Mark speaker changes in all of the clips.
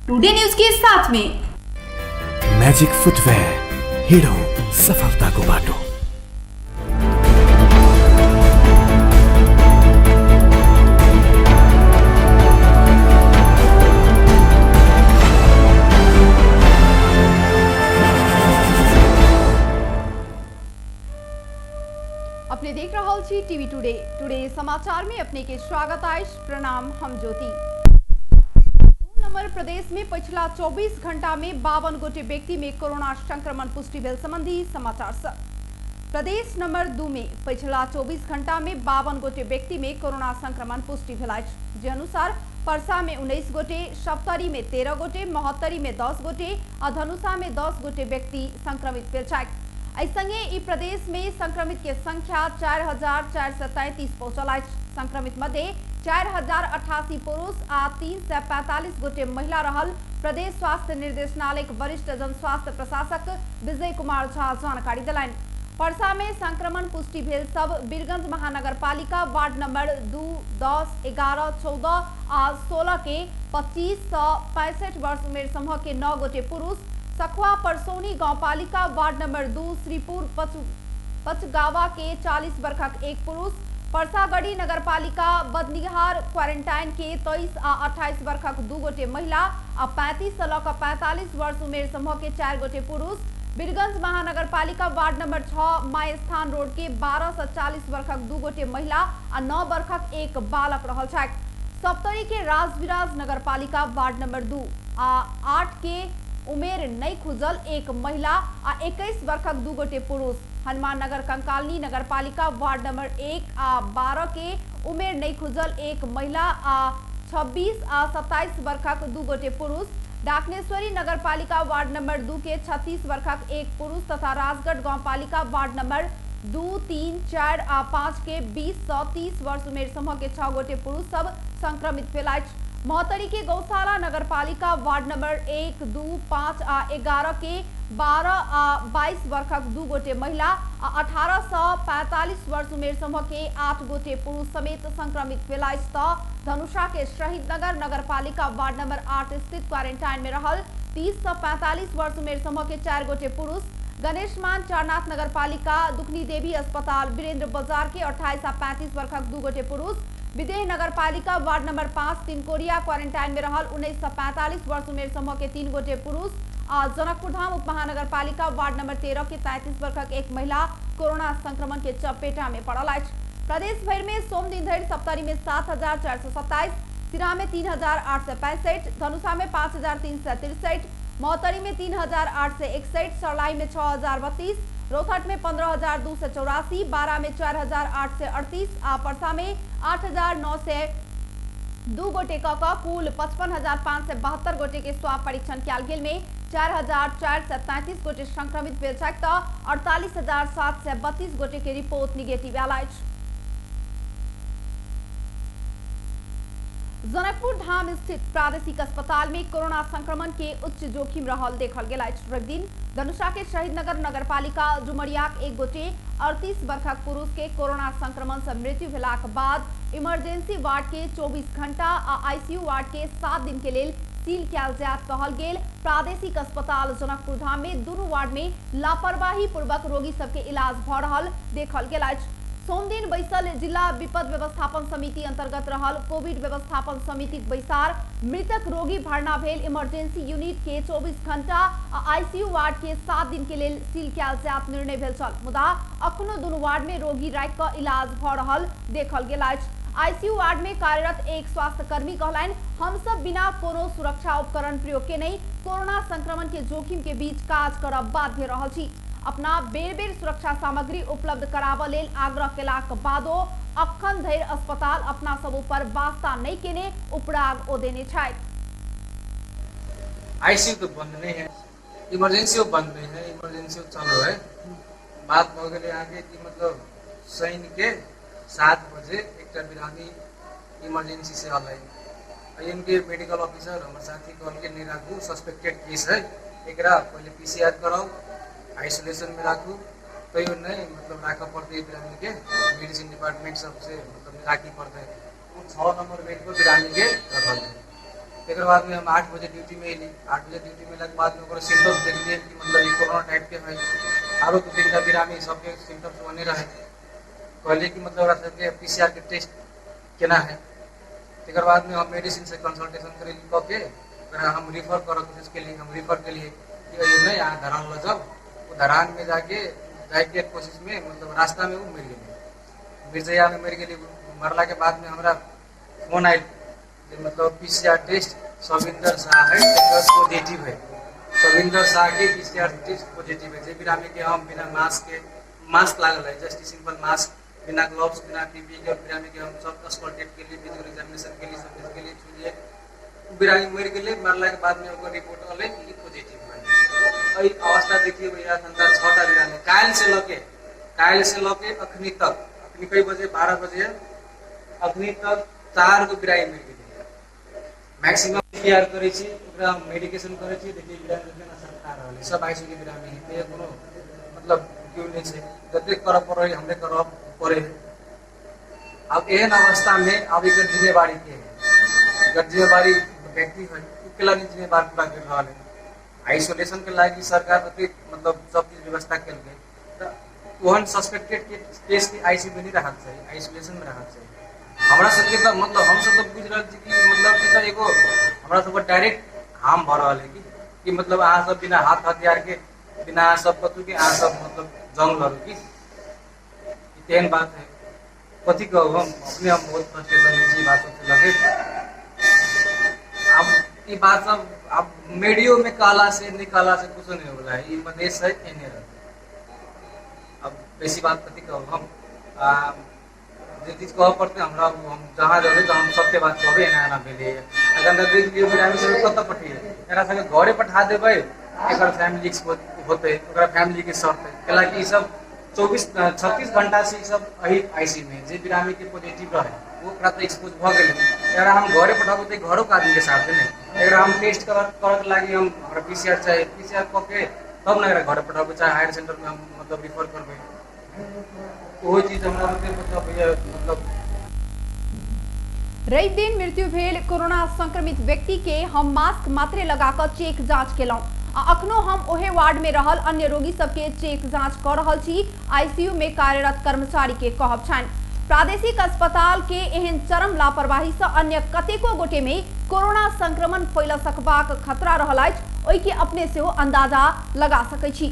Speaker 1: Today news के साथ में
Speaker 2: मैजिक फुटवेयर, हिड़ो सफलता को बाटो।
Speaker 3: अपने देख रहा छी टीवी टुडे समाचार में अपने के स्वागत है। प्रणाम, हम ज्योति। नंबर प्रदेश में पिछला 24 घंटा में 52 गोटे व्यक्ति में कोरोना संक्रमण पुष्टि भेल संबंधी समाचार सब। प्रदेश नंबर 2 में पिछला 24 घंटा में 52 गोटे व्यक्ति में कोरोना संक्रमण पुष्टि भेल अछि। जे अनुसार परसा में 19 गोटे, सप्तरी में 13 गोटे, महोत्तरी में 10 गोटे और धनुषा में 10 गोटे व्यक्ति संक्रमित भेल छथि। संगे ई प्रदेश में संक्रमित के संख्या 4433 पहुंचल अछि। संक्रमित मध्य 4088 पुरुष आ 345 गोटे महिला रहल। प्रदेश स्वास्थ्य निर्देशनालय के वरिष्ठ जन स्वास्थ्य प्रशासक विजय कुमार झा जानकारी दिलनि। परसा में संक्रमण पुष्टि भेल सब वीरगंज महानगर पालिका वार्ड नंबर 2, 10, 11, 14 आ 16 के 25 से 65 वर्ष उमेर समूह के 9 गोटे पुरुष, सखुआ परसौनी गांव पालिका वार्ड नंबर 2 श्रीपुर पचगावा के 40 वर्षक एक पुरुष, परसागढ़ी नगर पालिका बदनिहार क्वारंटाइन के 23 आ 28 वर्षक 2 गोटे महिला आ 35 से लक 45 वर्ष उमेर समूह के 4 गोटे पुरुष, वीरगंज महानगर पालिका वार्ड नंबर 6 माय स्थान रोड के 12 से 40 वर्षक 2 गोटे महिला आ 9 वर्षक एक बालक रहल छथि। सप्तरी के राजविराज नगर पालिका वार्ड नंबर 2 आ 8 के उमेर नहीं खुजल एक महिला आ 21 वर्षक 2 गोटे पुरुष, हनुमान नगर कंकालनी नगर पालिका वार्ड नंबर 1 आ 12 के उमेर नहीं खुजल एक महिला आ 26 आ 27 वर्षक 2 गोटे पुरुष, डाकनेश्वरी नगर पालिका वार्ड नंबर 2 के 36 वर्षक एक पुरुष तथा राजगढ़ गांव पालिका वार्ड नंबर 2, 3, 4 आ 5 के 20 से 30 वर्ष उमेर समूह के 6 गोटे पुरुष सब संक्रमित भेल अछि। महोत्तरी के गौशाला नगर पालिका वार्ड नंबर 1, 2, 5 आ 11 के 12 आ 22 वर्षक 2 गोटे महिला आ 18 से 45 वर्ष उमेर समूह के 8 गोटे पुरुष समेत संक्रमित भेल अछि। धनुषा के शहीद नगर नगर पालिका वार्ड नंबर 8 स्थित क्वारंटाइन में रहल 30 से 45 वर्ष उमेर समूह के 4 गोटे पुरुष, गणेश मान चारनाथ नगर पालिका दुखनी देवी अस्पताल वीरेंद्र बाजार के 28 आ 35 वर्षक 2 गोटे पुरुष, विदेह नगर पालिका वार्ड नंबर 5 तिनकोरिया क्वारंटाइन में रहल 19 से 45 वर्ष उमेर समूह के 3 गोटे पुरुष और जनकपुर धाम उप महानगर पालिका वार्ड नंबर 13 के 33 वर्षक एक महिला कोरोना संक्रमण के चपेटा में पड़ल अछि। प्रदेश भर में सोम दिन धरि सप्तरी में 7427, सिरा में 3865, धनुषा में 5363, महोत्तरी में 3861, सरलाई में 6032, रोहतट में 15284, बारा में 4838 आ परसा में 8902 गोटे का कुल 55,572 गोटे के स्वाब परीक्षण कयल गेल में 4,433 गोटे संक्रमित भेल छथि तऽ 48,732 गोटे के रिपोर्ट निगेटिव आयल अछि। जनकपुर धाम स्थित प्रादेशिक अस्पताल में कोरोना संक्रमण के उच्च जोखिम रहल देखल गेल अछि। रवि दिन धनुषा के शहीद नगर नगर पालिका जुमरियाक एक गोटे 38 वर्षक पुरुष के कोरोना संक्रमण से मृत्यु भेलाक बाद इमरजेंसी वार्ड के 24 घंटा आ आईसीयू वार्ड के 7 दिन के लेल सील कयल जायत कहल गेल। प्रादेशिक अस्पताल जनकपुर धाम में दुनू वार्ड में लापरवाही पूर्वक रोगी सबके इलाज भ रहल देखल गेल अछि। सोम दिन बैसल जिला विपद व्यवस्थापन समिति अंतर्गत रहल कोविड व्यवस्थापन समिति बैसार मृतक रोगी भर्ना भेल इमरजेंसी यूनिट के 24 घंटा आ आईसीयू वार्ड के 7 दिन के लेल सील कयल जायत निर्णय भेल छल। मुदा अखनो दुनू वार्ड में रोगी राखि कऽ इलाज भ रहल देखल गेल अछि। आईसीयू वार्ड में कार्यरत एक स्वास्थ्य कर्मी कहलनि, हम सब बिना कोनो सुरक्षा उपकरण प्रयोग के नहीं कोरोना संक्रमण के जोखिम के बीच काज करब बाध्य रहल छी। अपना बेर बेर सुरक्षा सामग्री उपलब्ध कराबऽ लेल आग्रह केलाक बादो अखन धरि अस्पताल अपना सब ऊपर वास्ता नहीं केने उपराग ओ देने छथि।
Speaker 4: आईसीयू तो बंद नहीं है, इमरजेंसी बंद नहीं है, इमरजेंसी चालू है। बात हो गई आगे की मतलब शनि के 7 बजे एक बिरामी इमरजेंसी से आल है। इनके मेडिकल ऑफिसर हमारे साथी कॉल के नहीं राखू, सस्पेक्टेड केस है, एक पहले पीसीआर कराओ, आइसोलेशन में राखू, तो ये नहीं मतलब राख पड़ते बिरामी के मेडिसिन डिपार्टमेंट सबसे मतलब राखी पड़ते 6 नंबर बेड पर बिरामी के रखल। एक बाद में हम 8 बजे ड्यूटी में अली। 8 बजे ड्यूटी में के बाद में सिम्टम्स देख लिए कि मतलब ये कोरोना टाइप के है। आरो 2-3 बिरामी सबके सिम्टम्स बने रहे। कहलिए कि मतलब सबके PCR के टेस्ट केना है। एक बाद में हम मेडिसिन से कंसल्टेशन करके हम रिफर कर कोशिश के लिए हम रिफर के लिए कि नहीं यहाँ धरान ल जाओ। वो धरान में जाके कोशिश में मतलब रास्ता में वो मर गए। बिरजैया में मर गए। मरला के बाद में हमारा फोन आयल मतलब PCR टेस्ट सविंदर शाह है पॉजिटिव है। सविंदर शाह के PCR टेस्ट पॉजिटिव है। जे बिरामी के हम बिना मास्क लागल है, जस्ट सिंपल मास्क, बिना ग्लव्स, बिना PPE के बिरामी के हम सब अस्पॉल्टेट के लिए फिजिकल एग्जामिनेशन के लिए सब के लिए छुलिए। बिरामी मर गए। मरला के बाद में ओकर रिपोर्ट आले कि पॉजिटिव है। एई अवस्था देखिए भैया अंदर 6टा बिरामी कायल से लके अखनी तक, अखनी कई बजे 12 बजे अखनी तक 4 गो बिरामी मर गए। मैक्सिमम केयर करे छी, ओकरा मेडिकेशन करे छी। देखिए बिरामी केना सरकार रहले सब आईसीयू के बिरामी है। कोनो मतलब क्यों नहीं छै जते कर पड़े हमरे कर पड़े। अब एहन अवस्था में अब एक जिम्मेवारी के है, अगर जिम्मेवारी व्यक्ति है केला जिम्मेवार पूरा कर रहा है। आइसोलेशन के लागी सरकार मतलब सब चीज व्यवस्था कल गई। ओहन सस्पेक्टेड केस के आईसीयू में नहीं रहा चाहिए, आइसोलेशन में रहा चाहिए। हमरा सबके तो मतलब हम सब तो बुझ रहा कि मतलब कि तो एगो हमरा सब डायरेक्ट हार्म भ रहा है कि मतलब अहाँ सब बिना हाथ हथियार के बिना सब कतु के अहाँ सब मतलब जंग लड़ू की तेहन बात है। कथी कहू हम अपने हम बहुत फ्रस्ट्रेशन में बात से लगे। अब ये बात सब अब मीडियो में काला से निकाला से कुछ नहीं होला। ये मधेश है एने अब बेसी बात कथी कहू हम चीज कह पड़ते हमरा हम जहाँ जाबे तो हम सत्य बात कहबे एना भेले। अगर देख लियो बिरामी सब कत पठिए एकरा संगे घरे पठा देबे। एकर फैमिली होते ओकरा फैमिली के शर्त है केला कि सब 36 घंटा से सब अही आईसीयू में जे बिरामी के पॉजिटिव रहे वो ओकरा तो एक्सपोज भ गेल। अगर हम घरे पठाबो तो घरों के आदमी के साथ नहीं। अगर हम टेस्ट करके लागी हम हमरा PCR चाहिए, PCR के तब ना घरे पठाबो चाहे हायर सेंटर में हम मतलब रिफर करबे। वो चीज हमरा मतलब भैया मतलब
Speaker 3: रवि दिन मृत्यु भेल कोरोना संक्रमित व्यक्ति के हम मास्क मात्रे लगाकर चेक जांच केलौं। अखनो हम ओहे वार्ड में रहल अन्य रोगी सबके चेक जांच कर रहल छी। आईसीयू में कार्यरत कर्मचारी के कहब छनि प्रादेशिक अस्पताल के एहन चरम लापरवाही से अन्य कतेको गोटे में कोरोना संक्रमण फैल सकबाक खतरा रहल अछि। ओहि के अपने से अंदाजा लगा सकै छी।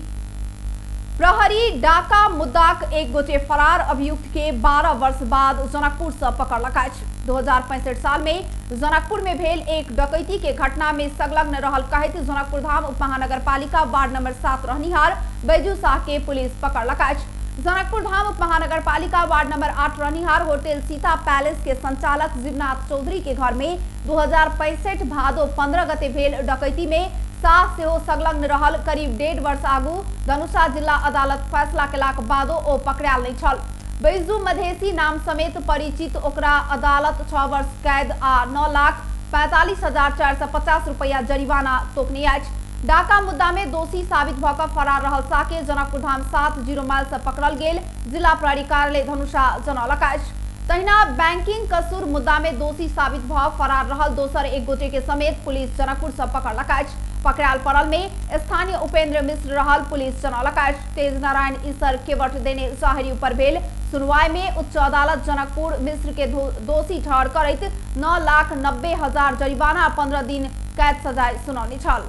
Speaker 3: प्रहरी डाका मुद्दाक एक गोटे फरार अभियुक्त के 12 वर्ष बाद जनकपुर से पकड़लक अछि। 2065 साल में जनकपुर में भेल एक डकैती के घटना में संलग्न रहल कहैत जनकपुर धाम उपमहानगरपालिका वार्ड नंबर 7 रहनिहार बैजू शाह के पुलिस पकड़लक अछि। जनकपुर धाम उपमहानगरपालिका वार्ड नंबर 8 रहनिहार होटल सीता पैलेस के संचालक जीवनाथ चौधरी के घर में 2065 भादो 15 गते भेल डकैती में शाह सेहो संलग्न रहल। करीब 1.5 वर्ष आगू धनुषा जिला अदालत फैसला केलाक बादो ओ पकड़ायल नहीं छल। बैजू मधेसी नाम समेत परिचित ओकरा अदालत 6 वर्ष कैद आ 9,45,450 रुपया जरिमाना तोकने अछि। डाका मुद्दा में दोषी साबित भ क फरार रहल शाह के जनकपुर धाम 7 माइल से पकड़ल गेल जिला प्रहरी कार्यालय धनुषा जनौलक अछि। तहिना बैंकिंग कसूर मुद्दा में दोषी साबित भ फरार रहल दोसर एक गोटे के समेत पुलिस जनकपुर से पकड़लक अछि। पकड़ायल पड़ल में स्थानीय उपेंद्र मिश्र रहल पुलिस जनौलक अछि। तेज नारायण ईसर केवट देने जाहिरी पर भेल सुनवाई में उच्च अदालत जनकपुर मिश्र के दोषी ठहर करैत 9,90,000 जरिमाना 15 दिन कैद सजाए सुनौनी छल।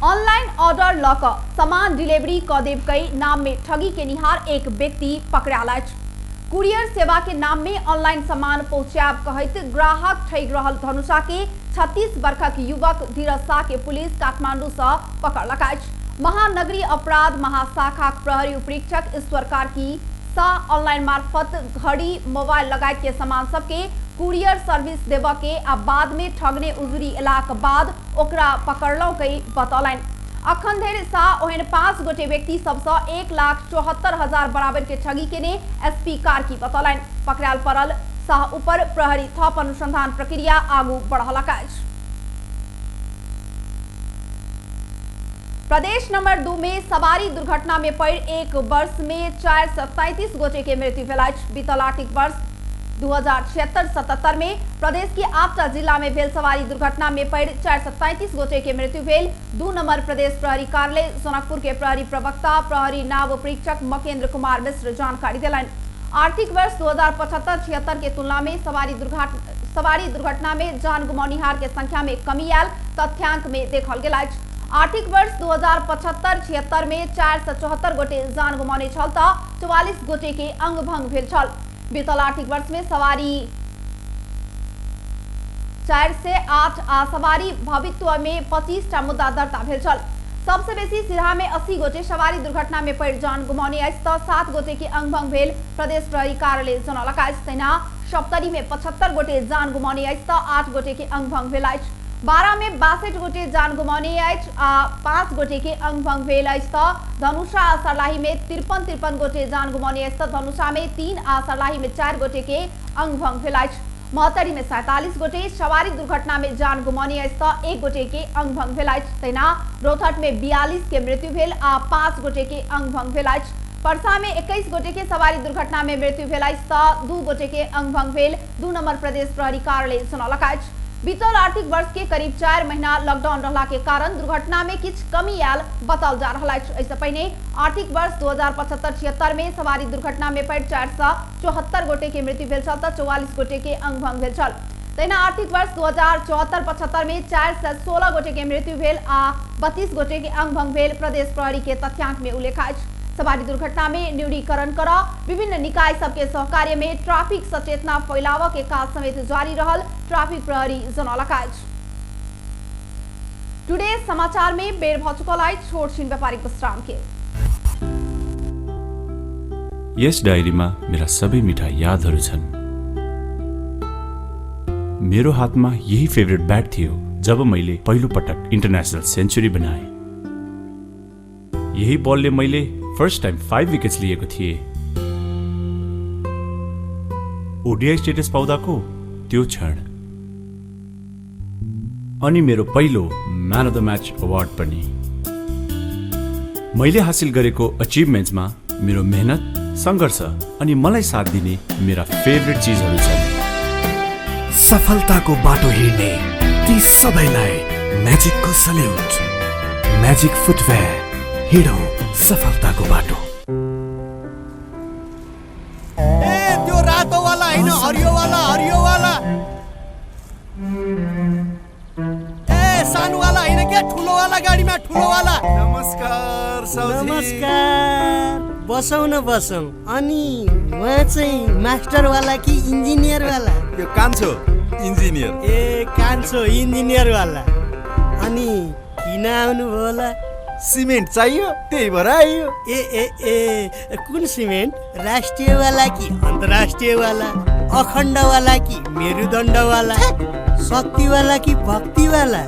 Speaker 3: ऑनलाइन ऑर्डर ल क सामान डिलीवरी क देबकै नाम में ठगी के निहार एक व्यक्ति पकड़ायल अछि। कुरियर सेवा के नाम में ऑनलाइन सामान पहुंचाब कहैत ग्राहक ठग रहल धनुषा के 36 वर्षक युवक धीरज शाह के पुलिस काठमांडू से पकड़लक अछि। महानगरीय अपराध महाशाखा प्रहरी उपरीक्षक ईश्वर कार्की शाह ऑनलाइन मार्फत घड़ी मोबाइल लगायत के सामान सबके कुरियर सर्विस देव के आ बाद में ठगने उजुरी एलाक बाद ओकरा पकड़लौ कई बतौलनि। अखन धरि शाह ओहन 5 गोटे व्यक्ति सबसे 1,74,000 बराबर के ठगी केने एसपी कार्की बतौलनि। पकड़ायल पड़ल शाह ऊपर प्रहरी थप अनुसंधान प्रक्रिया आगू बढ़लक अछि। प्रदेश नंबर 2 में सवारी दुर्घटना में पड़ 1 वर्ष में 437 गोटे के मृत्यु भेल अछि। बीतल आर्थिक वर्ष 2076-77 में प्रदेश की आपटा जिला में भेल सवारी दुर्घटना में पड़ 437 गोटे के मृत्यु भेल। 2 नंबर प्रदेश प्रहरी कार्यालय सोनकपुर के प्रहरी प्रवक्ता प्रहरी नाव परीक्षक मकेन्द्र कुमार मिश्र जानकारी दिलन। आर्थिक वर्ष 2075-76 के तुलना में सवारी दुर्घटना में जान गुमाउनिहार के संख्या में कमी आयल तथ्यांक में देखल गेल अछि। आर्थिक वर्ष 2075-76 में 474 गोटे जान गुमाउने छल त 44 गोटे के अंग भंग भेल छल। बीतल आर्थिक वर्ष में सवारी 408 आ सवारी भवित्व में 25 टा मुद्दा दर्ता भेल छल। सबसे बेसी सिराहा में 80 गोटे सवारी दुर्घटना में पड़ जान गुमाउने अछि त 7 गोटे के अंग भंग भेल प्रदेश प्रहरी कार्यालय जनौलक अछि। तहिना सप्तरी में 75 गोटे जान गुमाउने अछि त 8 गोटे के अंग भंग भेल अछि। 12 में 62 गोटे जान गुमाउने अछि आ 5 गोटे के अंग भंग भेल अछि त धनुषा आ सर्लाही में 53 गोटे जान गुमाउने अछि त धनुषा में 3 आ सर्लाही में 4 गोटे के अंग भंग भेल अछि। महतरी में 47 गोटे सवारी दुर्घटना में जान गुमाउने अछि त 1 गोटे के अंग भंग भेल अछि। तहिना रोहतट में 42 के मृत्यु भेल आ 5 गोटे के अंग भंग भेल अछि। परसा में 21 गोटे के सवारी दुर्घटना में मृत्यु भेल अछि त 2 गोटे के अंग भंग भेल। 2 नंबर प्रदेश प्रहरी कार्यालय जनौलक अछि। बीतल आर्थिक वर्ष के करीब 4 महीना लॉकडाउन रहला के कारण दुर्घटना में किछ कमी आयल बताओल जा रहा है। इससे पहले आर्थिक वर्ष 2075-76 में सवारी दुर्घटना में पड़ 474 गोटे के मृत्यु भेल छल त 44 गोटे के अंग भंग भेल छल। तहिना आर्थिक वर्ष 2074-75 में 416 गोटे के मृत्यु भेल आ 32 गोटे के अंग भंग भेल प्रदेश प्रहरी के तथ्यांक में उल्लेख अछि। सवारी दुर्घटना में न्यूनीकरण कर विभिन्न निकाय सबके सहकार्य में ट्रैफिक सचेतना फैलाव के काज समेत जारी रहल ट्रैफिक प्रहरी जनौलक अछि। टुडे समाचार में बेर भ चुकल अछि छोट छिन व्यापारिक विश्राम के।
Speaker 2: यस डायरीमा मेरा सबै मिठा यादहरू छन्। मेरो हातमा यही फेभरेट ब्याट थियो जब मैले पहिलो पटक इन्टरनेशनल सेन्चुरी बनाए। यही बलले मैले फर्स्ट टाइम 5 विकेट्स लिएको थिए। ओडीआई स्टेटस पाउँदाको त्यो क्षण अनि मेरो पहिलो man of the match award पनि। मैले हासिल गरेको अचिभमेन्ट्समा मेरो मेहनत, संघर्ष अनि मलाई साथ दिने मेरा फेभरेट चीजहरू छन्।
Speaker 1: सफलताको बाटो हिँड्ने ती सबैलाई म्याजिकको सल्युट। म्याजिक फुटवेयर, हिँडौँ सफलताको बाटो।
Speaker 5: ए त्यो रातो वाला हैन, हरियो वाला, हरियो वाला। ए सानो वाला हैन के, ठुलो वाला गाडीमा ठुलो वाला।
Speaker 6: नमस्कार साउजी।
Speaker 5: नमस्कार। बसौँ न बसौँ। अनि म चाहिँ मास्टर वाला कि इन्जिनियर वाला?
Speaker 6: यो कान्छो इन्जिनियर।
Speaker 5: ए कान्छो इन्जिनियर वाला। अनि किन आउनु भयो होला?
Speaker 6: सिमेन्ट चाहियो, त्यही भएर आइयो।
Speaker 5: ए ए ए कुन सिमेन्ट? राष्ट्रिय वाला कि अन्तर्राष्ट्रिय वाला? अखण्ड वाला कि मेरुदण्ड वाला? शक्ति वाला कि भक्ति वाला?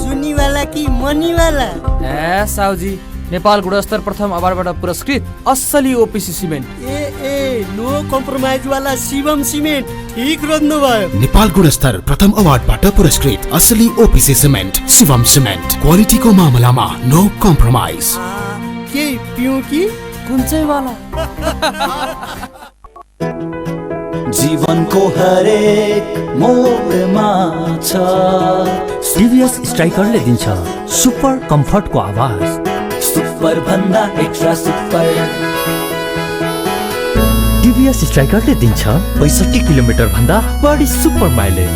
Speaker 5: जुनी वाला कि मनी वाला?
Speaker 7: ए साउजी, नेपाल गुणस्तर प्रथम अवार्डबाट पुरस्कृत असली ओपीसी सिमेन्ट।
Speaker 5: ए नो कम्प्रोमाइज वाला शिवम सिमेन्ट। ठीक रोज्नु भयो।
Speaker 1: नेपाल गुणस्तर प्रथम अवार्डबाट पुरस्कृत असली ओपीसी सिमेन्ट शिवम सिमेन्ट। क्वालिटीको मामलामा नो कम्प्रोमाइज।
Speaker 5: के पिउँ कि
Speaker 7: कुन चाहिँ वाला?
Speaker 8: जीवनको हरेक मोडमा छ टिभीएस स्ट्राइकरले दिन्छ सुपर कम्फर्टको आवाज। सुपर भन्दा एक्स्ट्रा सुपर। टिभीएस स्ट्राइकरले दिन्छ 65 किलोमिटर भन्दा बढी सुपर माइलेज।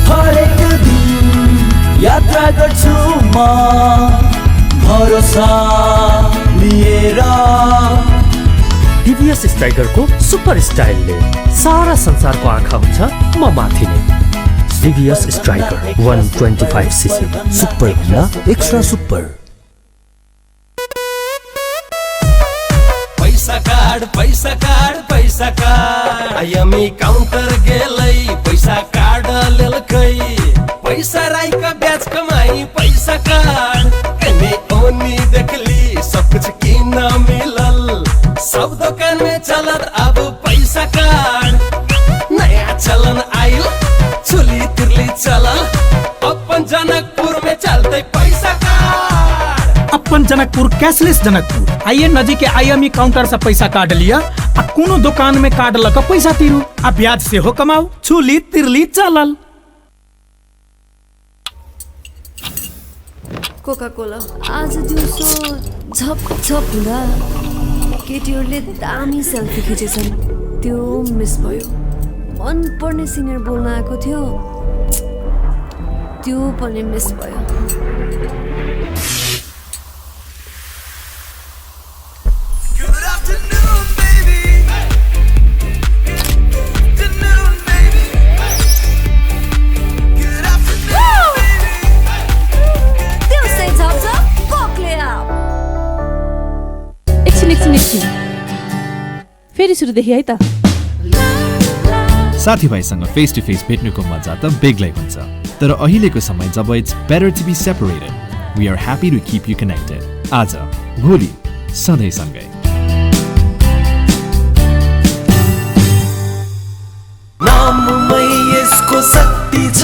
Speaker 8: हरेक दिन यात्रा गर्छु म भरोसा लिएर। टिभीएस स्ट्राइकरको सुपर स्टाइलले सारा संसारको आँखा हुन्छ म माथि नै। टिभीएस स्ट्राइकर 125cc सुपर भन्दा एक्स्ट्रा सुपर।
Speaker 9: पैसा कार्ड पैसा कार्ड पैसा कार्ड आइएमई काउन्टर गेलै पैसा कार्ड लेलकै। पैसा राईका ब्याज कमाई पैसा कार्ड एने ओनी देखली सब कुछ किन मिलल। सब दुकान में चलत अब पैसा कार्ड। नया चलन आइल चुली तिरली चलल अपन जनकपुर में चलते पैसा कार्ड।
Speaker 8: अब
Speaker 10: ओपन जनकपुर कैशलेस जनकपुर आइए नजीक के IME काउंटर से पैसा काट लिया आ कोनो दुकान में काट लक पैसा तिरू आ ब्याज से हो कमाऊ छुली तिरली चलल।
Speaker 11: कोका कोला आज दिउँसो झप झप हुँदा केटीहरूले दामी सेल्फी खिचेछन्, त्यो मिस भयो। मन पर्ने सिङ्गर बोल्न आएको थियो, त्यो पनि मिस भयो।
Speaker 12: फेरि सुरुदेखि है त।
Speaker 13: साथीभाइसँग फेस टु फेस भेट्नुको मजा त बेग्लै हुन्छ, तर अहिलेको समय जब it's better to be separated, we are happy to keep you connected. आज भोलि सधैँ सँगै।
Speaker 9: नाममै यसको शक्ति छ,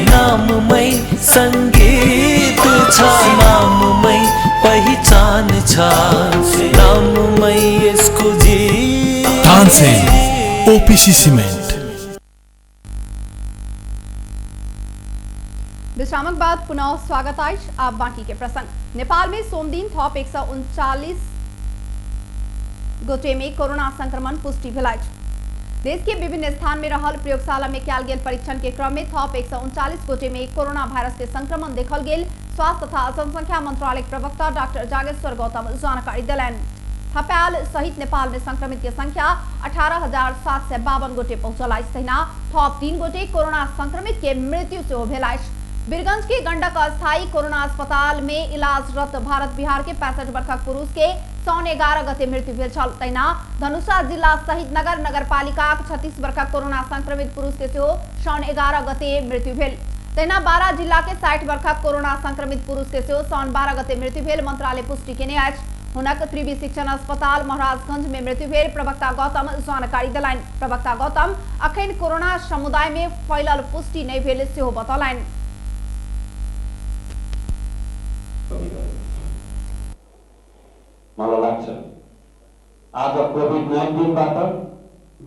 Speaker 9: नाममै सङ्गीत छ, नाममै पहिचान छ, नाममै यसको जीत।
Speaker 1: Tansen OPC cement.
Speaker 3: विश्रामक बाद पुनः स्वागत है। आप बाकी के प्रसंग। नेपाल में सोमदिन थप 139 गोटे में कोरोना संक्रमण पुष्टि भेल। देश के विभिन्न स्थान में रहल प्रयोगशाला में कयल गेल परीक्षण के क्रम में थप 139 गोटे में कोरोना वायरस के संक्रमण देखल गेल। स्वास्थ्य तथा जनसंख्या मंत्रालय प्रवक्ता डॉक्टर जागेश्वर गौतम जानकारी दिलन। थप्याल सहित नेपाल में संक्रमित की संख्या 18,752 गोटे पहुंचल। थप 3 गोटे कोरोना संक्रमित के मृत्यु से भेल। वीरगंज के गंडक अस्थायी कोरोना अस्पताल में इलाजरत भारत बिहार के 65 वर्षक पुरुष के सौन 11 गते मृत्यु भेल छल। तैना धनुषा जिला सहित नगर नगरपालिका 36 वर्षक कोरोना संक्रमित पुरुष के सौन 11 गते मृत्यु भेल। तैना 12 जिला के 60 वर्षक कोरोना संक्रमित पुरुष के सौन 12 गते मृत्यु भेल। मंत्रालय पुष्टि केने अछि। हुनक त्रिवी शिक्षण अस्पताल महाराजगंज में मृत्यु भेल। प्रवक्ता गौतम जानकारी दिलाइन। प्रवक्ता गौतम अखन कोरोना समुदाय में फैलल पुष्टि नहीं भेल सेहो बतौलनि।
Speaker 14: मलाई लाग्छ आज कोभिड-19 बाट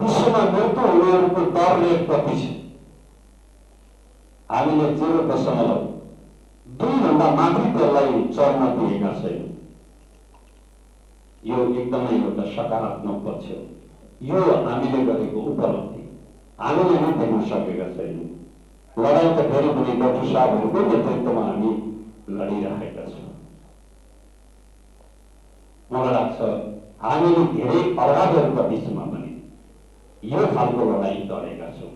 Speaker 14: विश्वमा मृत्यु हुनेहरूको दर रेट कति छ? हामीले 0.2 भन्दा माथि त्यसलाई चढ्न दिएका छैनौँ। यो एकदमै एउटा सकारात्मक पक्ष हो। यो हामीले गरेको उपलब्धि हामीले नै देख्न सकेका छैनौँ। लडाइँ त फेरि पनि डाक्टर साहबहरूको नेतृत्वमा हामी लडिरहेका छौँ। मलाई लाग्छ हामीले धेरै अभावहरूका बिचमा पनि यो खालको लडाइँ लडेका छौँ।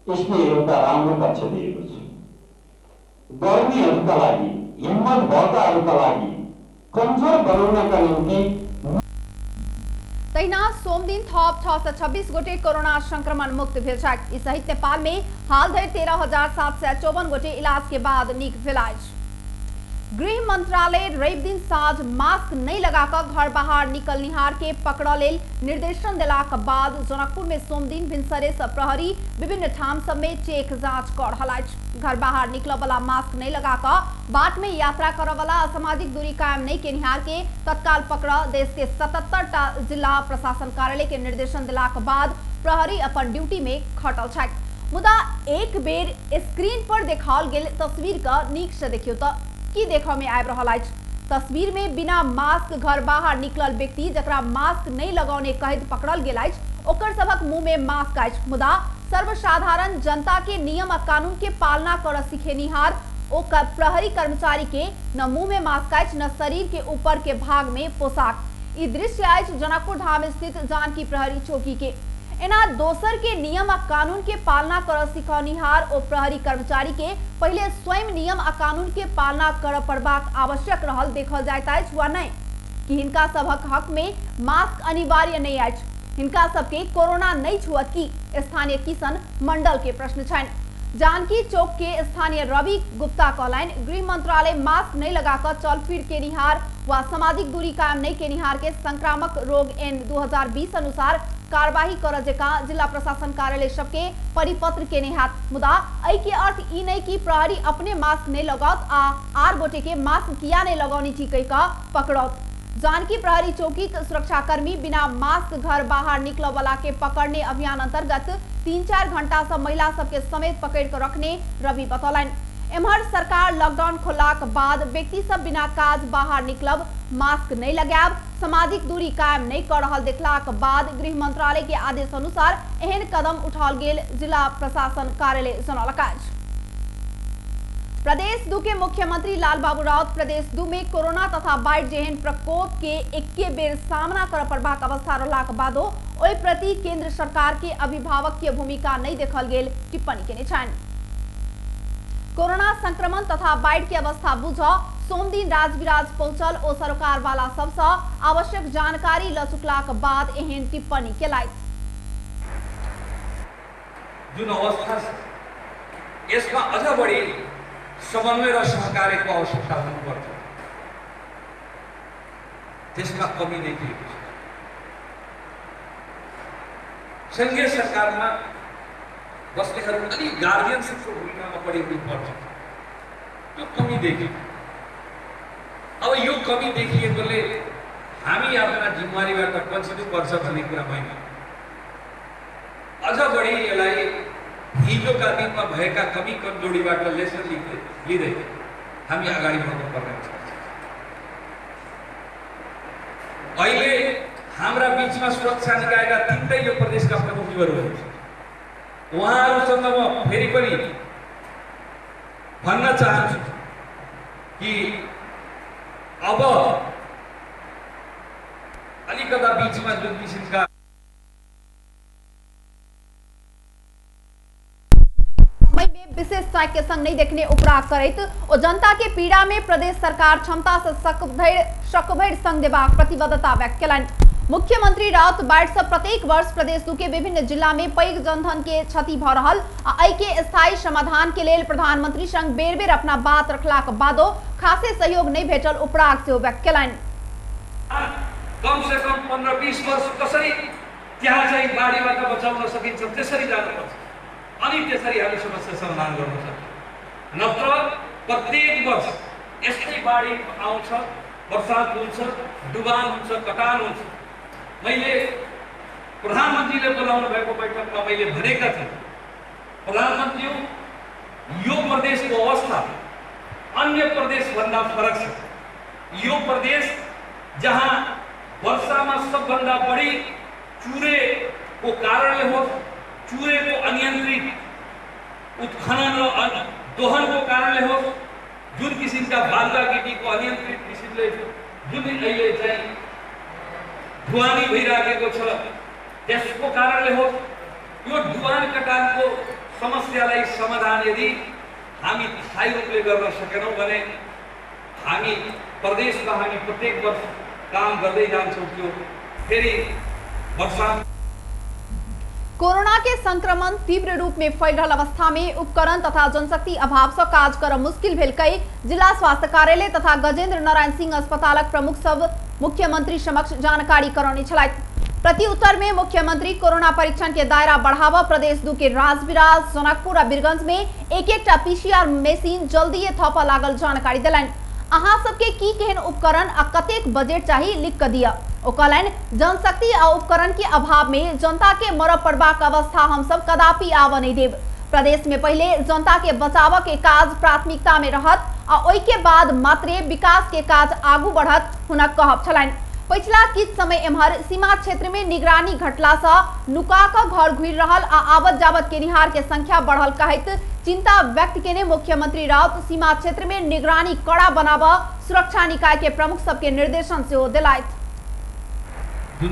Speaker 14: यसले एउटा राम्रो पक्ष दिएको छ। गर्मीहरूका लागि, हिम्मत भएकाहरूका लागि, कमजोर बनाउनका निम्ति।
Speaker 3: तैना सोमदिन थप 626 गोटे कोरोना संक्रमण मुक्त भेल छथि। ई सहित नेपाल में हाल धरि 13,754 गोटे इलाज के बाद नीक भेल अछि। गृह मंत्रालय रवि दिन साँझ मास्क नहीं लगाकर घर बाहर निकलनिहार के पकड़ लेल निर्देशन देलाक बाद जनकपुर में सोमदिन भिनसरे से प्रहरी विभिन्न ठाम सब में चेक जांच कर रहल अछि। घर बाहर निकल वाला मास्क नहीं लगाकर बाट में यात्रा कर वाला असामाजिक दूरी कायम नहीं केनिहार के तत्काल पकड़ देश के 77 जिला प्रशासन कार्यालय के निर्देशन देलाक बाद प्रहरी अपन ड्यूटी में खटल छथि। मुदा एक बेर स्क्रीन पर देखाओल गेल तस्वीर का नीक से देखियो त की देखा में आबि रहल अछि। तस्वीर में बिना मास्क घर बाहर निकलल व्यक्ति जकरा मास्क नहीं लगौने कहैत पकड़ल गेल अछि, ओकर सबक मुंह में मास्क अछि। मुदा सर्वसाधारण जनता के नियम आ कानून के पालना कर सिखेनिहार ओ प्रहरी कर्मचारी के न मुंह में मास्क अछि न शरीर के ऊपर के भाग में पोशाक। ई दृश्य अछि जनकपुर धाम स्थित जानकी प्रहरी चौकी के। एना दोसर के नियम आ कानून के पालना कर सिखनिहार ओ प्रहरी कर्मचारी के पहले स्वयं नियम आ कानून के पालना कर पड़बाक आवश्यक रहल देखल जाइत अछि वा नहीं कि हिनका सबक हक में मास्क अनिवार्य नहीं अछि? हिनका सबके कोरोना नहीं छुअत की? स्थानीय किशन मंडल के प्रश्न छनि। जानकी चौक के स्थानीय रवि गुप्ता कहलनि, गृह मंत्रालय मास्क नहीं लगाकर चल फिर के निहार व सामाजिक दूरी कायम नहीं के निहार के संक्रामक रोग N 2020 अनुसार कार्यवाही करजेका जिला प्रशासन कार्यालय सबके परिपत्र के निहात मुदा ऐ के अर्थ ई नहीं कि प्रहरी अपने मास्क नहीं लगात आ आर गोटे के मास्क किया नहीं लगानी ठीक का पकड़ौत। जानकी प्रहरी चौकी सुरक्षाकर्मी बिना मास्क घर बाहर निकल वाला के पकड़ने अभियान अंतर्गत 3-4 घंटा से महिला सबके समेत पकड़ कर रखने रवि बतौलन। एम्हर सरकार लॉकडाउन खोलाक बाद व्यक्ति सब बिना काज बाहर निकलब, मास्क नहीं लगाब, सामाजिक दूरी कायम नहीं कर रहल देखलाक बाद गृह मंत्रालय के आदेश अनुसार एहन कदम उठाल गेल जिला प्रशासन कार्यालय जनौलक। प्रदेश 2 के मुख्यमंत्री लाल बाबू राउत प्रदेश 2 में कोरोना तथा बाढ़ जेहन प्रकोप के एके बेर सामना कर पड़बाक अवस्था रहलाक बादो ओहि प्रति केंद्र सरकार के अभिभावक के भूमिका नहीं देखल गेल टिप्पणी केने छन्। कोरोना संक्रमण तथा बाढ़ की अवस्था बुझ सोमदिन राजविराज पहुंचल ओ सरकार वाला सबसे आवश्यक जानकारी ल चुकलाक बाद एहन टिप्पणी केलाइत।
Speaker 12: जुन अवस्था यसमा अझ बढी समन्वय र सहकार्यको आवश्यकता हुनुपर्छ, त्यसमा कमी देखिएको छ। संघीय सरकारमा बस्नेहरू अलि गार्जियनसिपको भूमिकामा बढी हुनुपर्छ, त्यो कमी देखियो। अब यो कमी देखिएकोले हामी आफ्ना जिम्मेवारीबाट पछिनुपर्छ भन्ने कुरा होइन, अझ बढी यसलाई हिजोका दिनमा भएका कमी कमजोरीबाट लेसन लिँदै हामी अगाडि बढ्नुपर्ने छ। अहिले हाम्रा बीचमा सुरक्षा निकायका 3 यो प्रदेशका प्रमुखहरू हुनुहुन्छ। उहाँहरूसँग म फेरि पनि भन्न चाहन्छु कि अब अलिकता बीचमा जुन किसिमका
Speaker 3: विशेष चाक के संग नहीं देखने उपराग करैत और जनता के पीड़ा में प्रदेश सरकार क्षमता से सकभर संग देबाक प्रतिबद्धता व्यक्त केलनि। मुख्यमंत्री राउत बाढ़ से प्रत्येक वर्ष प्रदेश 2 के विभिन्न जिला में पैघ जनधन के क्षति भ रहल आ के स्थायी समाधान के लेल प्रधानमंत्री संग बेर बेर अपना बात रखलाक बादो खासे सहयोग नहीं भेटल उपराग से व्यक्त केलनि।
Speaker 12: कम से कम 15-20 वर्ष कसरी त्यहाँ चाहिँ बाढीबाट बचाउन सकिन्छ त्यसरी जानुपर्छ अनि त्यसरी हामी समस्या समाधान गर्न सक्छौँ। नत्र प्रत्येक वर्ष यस्तै बाढी आउँछ, वर्षात हुन्छ, डुबान हुन्छ, कटान हुन्छ। मैले प्रधानमन्त्रीले बोलाउनु भएको बैठकमा मैले भनेका थिएँ, प्रधानमन्त्री यो प्रदेशको अवस्था अन्य प्रदेशभन्दा फरक छ। यो प्रदेश जहाँ वर्षामा सबभन्दा बढी चुरेको कारणले हो, चुरेको अनियन्त्रित उत्खनन र दोहनको कारणले हो, जुन किसिमका बालुवा गिटीको अनियन्त्रित किसिमले जुन अहिले चाहिँ ढुवानी भइराखेको छ त्यसको कारणले हो। यो ढुवान कटानको समस्यालाई समाधान यदि हामी स्थायी रूपले गर्न सकेनौँ भने हामी प्रदेशमा हामी प्रत्येक वर्ष काम गर्दै जान्छौँ। त्यो फेरि वर्षा
Speaker 3: कोरोना के संक्रमण तीव्र रूप में फैल रहा अवस्था में उपकरण तथा जनशक्ति अभाव से काज कर मुश्किल भेल कई जिला स्वास्थ्य कार्यालय तथा गजेंद्र नारायण सिंह अस्पतालक प्रमुख सब मुख्यमंत्री समक्ष जानकारी करौने छलथि। प्रति उत्तर में मुख्यमंत्री कोरोना परीक्षण के दायरा बढ़ावा प्रदेश 2 के राजविराज, जनकपुर और बीरगंज में एक पीसीआर मशीन जल्दी थप लागल जानकारी दिलन। अहाँ सबके की केहन उपकरण आ कतेक बजट चाहिए लिख कर दिया। ओ कहलन जनशक्ति आ उपकरण के अभाव में जनता के मर पड़बाक अवस्था हम सब कदापि आव नहीं देव। प्रदेश में पहले जनता के बचाव के काज प्राथमिकता में रहत आ ओई के बाद मात्रे विकास के काज आगू बढ़त हुनक कहब छलन। पिछला किछ समय एम्हर सीमा क्षेत्र में निगरानी घटला से नुका का घर घुर रहल आ आवत जावत के निहार के संख्या बढ़ल कहत चिंता व्यक्त केने मुख्यमंत्री राउत सीमा क्षेत्र में निगरानी कड़ा बनाव सुरक्षा निकाय के प्रमुख सबके निर्देशन से दिलायत।
Speaker 12: जुन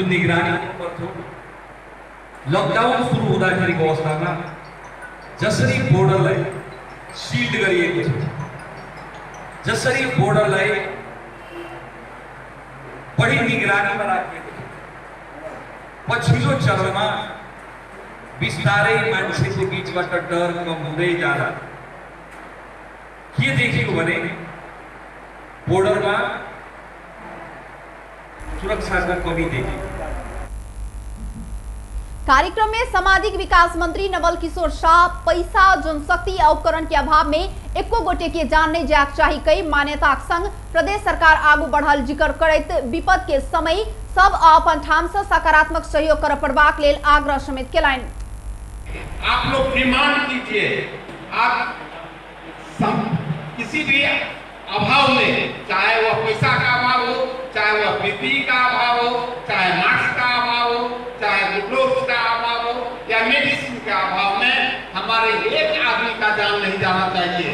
Speaker 12: निगरानी पर्थ्यो लकडाउन सुरु हुँदाखेरिको अवस्थामा जसरी बोर्डरलाई सील्ड गरिएको छ, जसरी बोर्डरलाई बढी निगरानीमा राखिएको छ, पछिल्लो चरणमा बिस्तारै मान्छेको बीचबाट डर कम हुँदै जाँदा के देखियो भने बोर्डरमा सुरक्षा को कमी देखी।
Speaker 3: कार्यक्रम में सामाजिक विकास मंत्री नवल किशोर शाह पैसा जनशक्ति और उपकरण के अभाव में एको गोटे के जान नहीं जाक चाही कई मान्यता संग प्रदेश सरकार आगू बढ़ल जिक्र करत विपद के समय सब अपन ठाम से सकारात्मक सहयोग कर पड़बाक लेल आग्रह समेत केलाइन।
Speaker 12: आप लोग डिमांड कीजिए, आप किसी भी अभाव में, चाहे वह पैसा का अभाव हो, चाहे वह पीपीई का अभाव हो, चाहे मास्क का अभाव हो, चाहे ग्लोव्स का अभाव हो या मेडिसिन का अभाव में, हमारे एक आदमी का जान नहीं जाना चाहिए।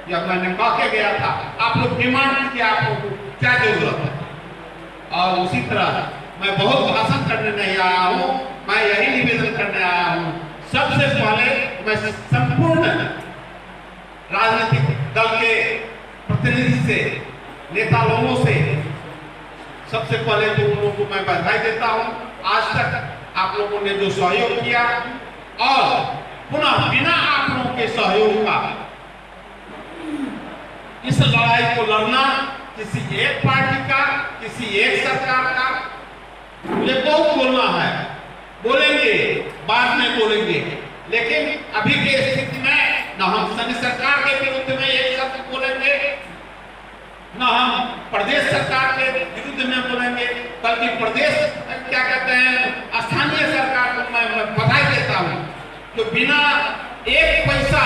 Speaker 12: जब मैंने कह के गया था, आप लोग डिमांड कीजिए आप लोगों को क्या जरूरत है। और उसी तरह मैं बहुत भाषण करने नहीं आया हूँ, मैं यही निवेदन करने आया हूँ। सबसे पहले मैं संपूर्ण राजनीतिक दल के प्रतिनिधि से, नेता लोगों से सबसे पहले तो उन लोगों को मैं बधाई देता हूं। आज तक आप लोगों ने जो सहयोग किया और पुनः बिना आप लोगों के सहयोग का इस लड़ाई को लड़ना किसी एक पार्टी का, किसी एक सरकार का, मुझे बहुत बोलना है, बोलेंगे बाद में बोलेंगे, लेकिन अभी के स्थिति में न हम संघ सरकार के विरुद्ध में एक शब्द बोलेंगे, न हम प्रदेश सरकार के विरुद्ध में बोलेंगे, बल्कि प्रदेश क्या कहते हैं स्थानीय सरकार को मैं बधाई देता हूं कि बिना एक पैसा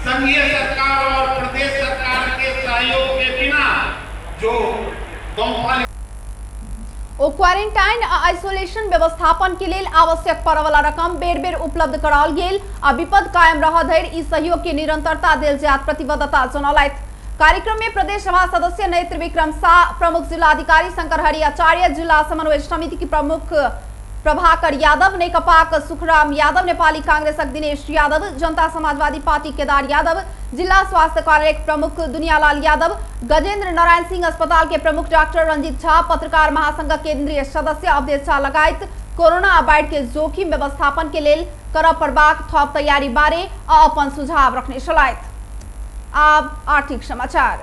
Speaker 12: संघीय सरकार और प्रदेश सरकार के सहयोग के बिना जो गांव
Speaker 3: ओ क्वारेंटाइन आ आइसोलेशन व्यवस्थापन के लेल आवश्यक पड़े वाला रकम बेर बेर उपलब्ध कराल गेल आ विपद कायम रह धरि ई सहयोग के निरंतरता देल जात प्रतिबद्धता जनौलथि। कार्यक्रम में प्रदेश सभा सदस्य नेत्र विक्रम शाह, प्रमुख जिलाधिकारी शंकर हरि आचार्य, जिला समन्वय समिति की प्रमुख प्रभाकर यादव, नेकपा सुखराम यादव, नेपाली कांग्रेस दिनेश यादव, जनता समाजवादी पार्टी केदार यादव, जिला स्वास्थ्य कार्यालय प्रमुख दुनियालाल यादव, गजेंद्र नारायण सिंह अस्पताल के प्रमुख डॉक्टर रंजीत झा, पत्रकार महासंघ केंद्रीय सदस्य अवधेश झा लगायत कोरोना बाढ़ के जोखिम व्यवस्थापन के लेल कर पड़बाक थप तैयारी बारे अपन सुझाव रखने छलथि। अब आर्थिक समाचार।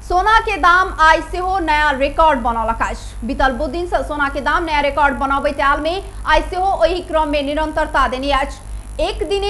Speaker 3: सोना के दाम आई से हो नया रिकॉर्ड बनौलकाश। बीतल बहुत दिन से सोना के दाम नया रिकॉर्ड बनाबैत आल में आई से हो वही क्रम में निरंतरता देने आज एक दिन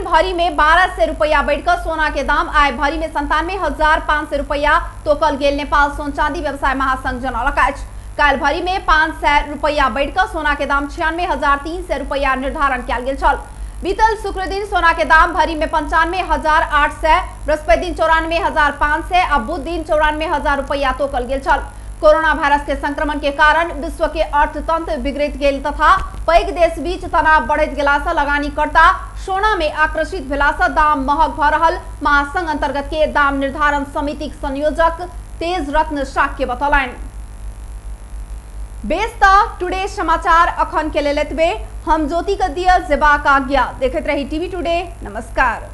Speaker 3: भरी में 1200 रुपया बढ़कर सोना के दाम आय भरी में 97,500 रुपया तोकल गेल। नेपाल सोन चांदी व्यवसाय महासंघ जनौलकाश काल भरी में 500 रुपया बढ़कर सोना के दाम 96,300 रुपया निर्धारण किया गेल छल। बीतल शुक्र दिन सोना के दाम भरी में 95,800, बृहस्पति दिन 94,500 और बुध दिन 94,000 रुपया तोकल गेल छल। कोरोना वायरस के संक्रमण के कारण विश्व के अर्थतंत्र बिगड़ैत गेल तथा पैघ देश बीच तनाव बढ़ैत गेला से लगानीकर्ता सोना में आकर्षित भेला से दाम महग भ रहल महासंघ अंतर्गत के दाम निर्धारण समिति संयोजक तेज रत्न शाक्य बतौलन। बेस्ता टुडे समाचार अखन के लेल एतबे। हम ज्योति का दिया जेबाक आज्ञा। देखते रही टीवी टुडे। नमस्कार।